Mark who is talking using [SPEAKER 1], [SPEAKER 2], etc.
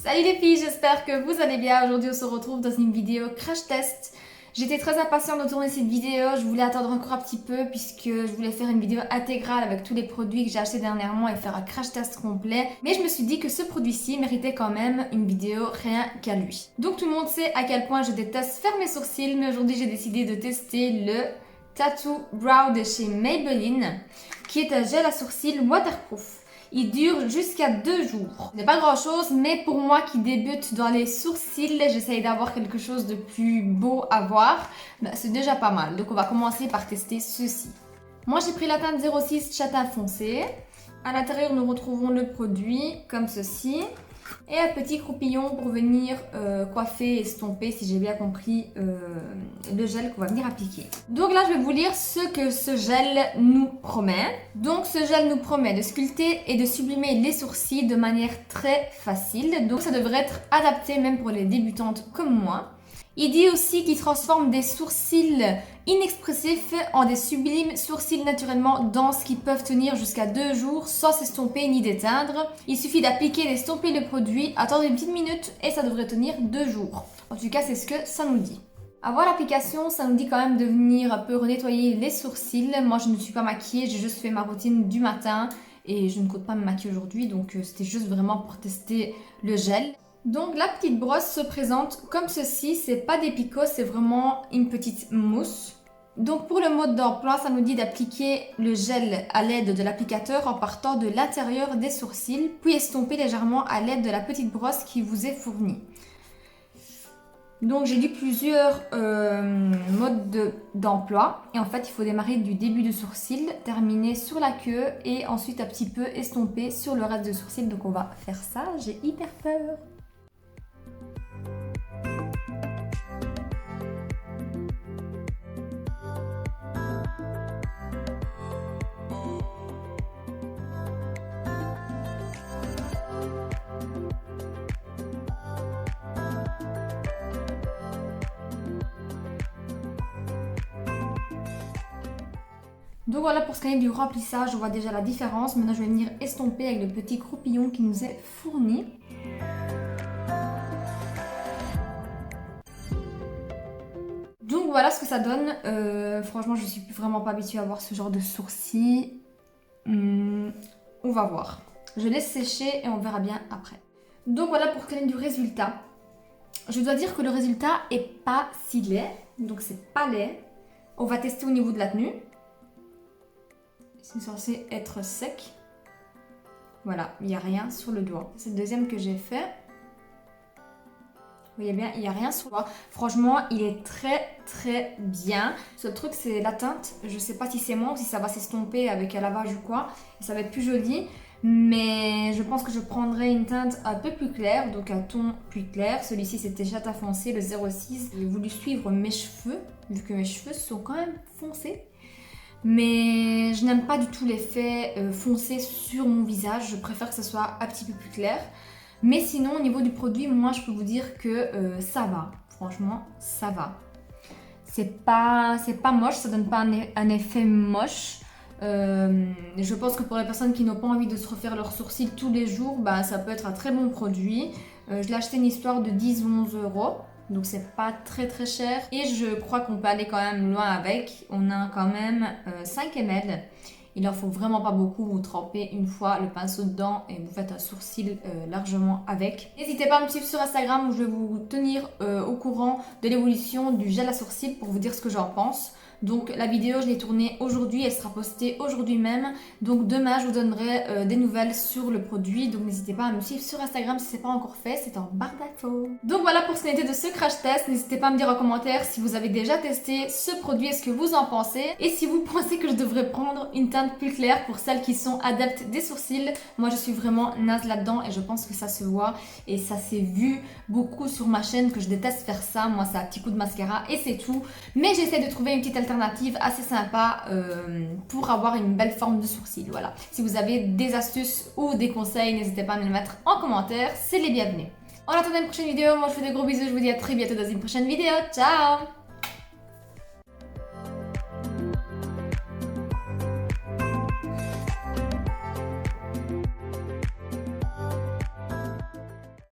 [SPEAKER 1] Salut les filles, j'espère que vous allez bien. Aujourd'hui on se retrouve dans une vidéo crash test. J'étais très impatiente de tourner cette vidéo, je voulais attendre encore un petit peu puisque je voulais faire une vidéo intégrale avec tous les produits que j'ai achetés dernièrement et faire un crash test complet. Mais je me suis dit que ce produit-ci méritait quand même une vidéo rien qu'à lui. Donc tout le monde sait à quel point je déteste faire mes sourcils, mais aujourd'hui j'ai décidé de tester le Tattoo Brow de chez Maybelline, qui est un gel à sourcils waterproof. Il dure jusqu'à 2 jours. Ce n'est pas grand chose, mais pour moi qui débute dans les sourcils, j'essaye d'avoir quelque chose de plus beau à voir. C'est déjà pas mal. Donc on va commencer par tester ceci. Moi j'ai pris la teinte 06 châtain foncé. À l'intérieur nous retrouvons le produit comme ceci. Et un petit croupillon pour venir coiffer et estomper, si j'ai bien compris, le gel qu'on va venir appliquer. Donc là, je vais vous lire ce que ce gel nous promet. Donc ce gel nous promet de sculpter et de sublimer les sourcils de manière très facile. Donc ça devrait être adapté même pour les débutantes comme moi. Il dit aussi qu'il transforme des sourcils inexpressifs en des sublimes sourcils naturellement denses qui peuvent tenir jusqu'à 2 jours sans s'estomper ni déteindre. Il suffit d'appliquer et d'estomper le produit, attendre une petite minute et ça devrait tenir 2 jours. En tout cas, c'est ce que ça nous dit. Avant l'application, ça nous dit quand même de venir un peu nettoyer les sourcils. Moi, je ne suis pas maquillée, j'ai juste fait ma routine du matin et je ne compte pas me maquiller aujourd'hui, donc c'était juste vraiment pour tester le gel. Donc la petite brosse se présente comme ceci, c'est pas des picots, c'est vraiment une petite mousse. Donc pour le mode d'emploi, ça nous dit d'appliquer le gel à l'aide de l'applicateur en partant de l'intérieur des sourcils, puis estomper légèrement à l'aide de la petite brosse qui vous est fournie. Donc j'ai lu plusieurs modes d'emploi et en fait il faut démarrer du début du sourcil, terminer sur la queue et ensuite un petit peu estomper sur le reste du sourcil. Donc on va faire ça, j'ai hyper peur. Donc voilà pour ce qui est du remplissage, on voit déjà la différence. Maintenant je vais venir estomper avec le petit croupillon qui nous est fourni. Donc voilà ce que ça donne. Franchement je suis vraiment pas habituée à voir ce genre de sourcils. On va voir. Je laisse sécher et on verra bien après. Donc voilà pour ce qui est du résultat. Je dois dire que le résultat est pas si laid. Donc c'est pas laid. On va tester au niveau de la tenue. C'est censé être sec. Voilà, il n'y a rien sur le doigt. C'est le deuxième que j'ai fait. Vous voyez bien, il n'y a rien sur le doigt. Franchement, il est très bien. Le seul truc, c'est la teinte. Je ne sais pas si c'est moi ou si ça va s'estomper avec un lavage ou quoi. Et ça va être plus joli. Mais je pense que je prendrai une teinte un peu plus claire, donc un ton plus clair. Celui-ci, c'était châtain foncé, le 06. J'ai voulu suivre mes cheveux, vu que mes cheveux sont quand même foncés. Mais je n'aime pas du tout l'effet foncé sur mon visage, je préfère que ce soit un petit peu plus clair. Mais sinon au niveau du produit, moi je peux vous dire que ça va, franchement ça va. C'est pas moche, ça donne pas un effet moche. Je pense que pour les personnes qui n'ont pas envie de se refaire leurs sourcils tous les jours, bah, ça peut être un très bon produit. Je l'ai acheté une histoire de 10-11 €. Donc c'est pas très cher et je crois qu'on peut aller quand même loin avec. On a quand même 5 ml. Il en faut vraiment pas beaucoup. Vous trempez une fois le pinceau dedans et vous faites un sourcil largement avec. N'hésitez pas à me suivre sur Instagram où je vais vous tenir au courant de l'évolution du gel à sourcils pour vous dire ce que j'en pense. Donc la vidéo je l'ai tournée aujourd'hui, elle sera postée aujourd'hui même. Donc demain je vous donnerai des nouvelles sur le produit. Donc n'hésitez pas à me suivre sur Instagram si ce n'est pas encore fait, c'est en barre d'infos. Donc voilà pour ce qui était de ce crash test. N'hésitez pas à me dire en commentaire si vous avez déjà testé ce produit et ce que vous en pensez. Et si vous pensez que je devrais prendre une teinte plus claire pour celles qui sont adeptes des sourcils. Moi je suis vraiment naze là-dedans et je pense que ça se voit. Et ça s'est vu beaucoup sur ma chaîne que je déteste faire ça. Moi c'est un petit coup de mascara et c'est tout. Mais j'essaie de trouver une petite alternative assez sympa pour avoir une belle forme de sourcil. Voilà. Si vous avez des astuces ou des conseils, n'hésitez pas à me les mettre en commentaire, c'est les bienvenus. En attendant une prochaine vidéo, moi je vous fais de gros bisous, je vous dis à très bientôt dans une prochaine vidéo. Ciao!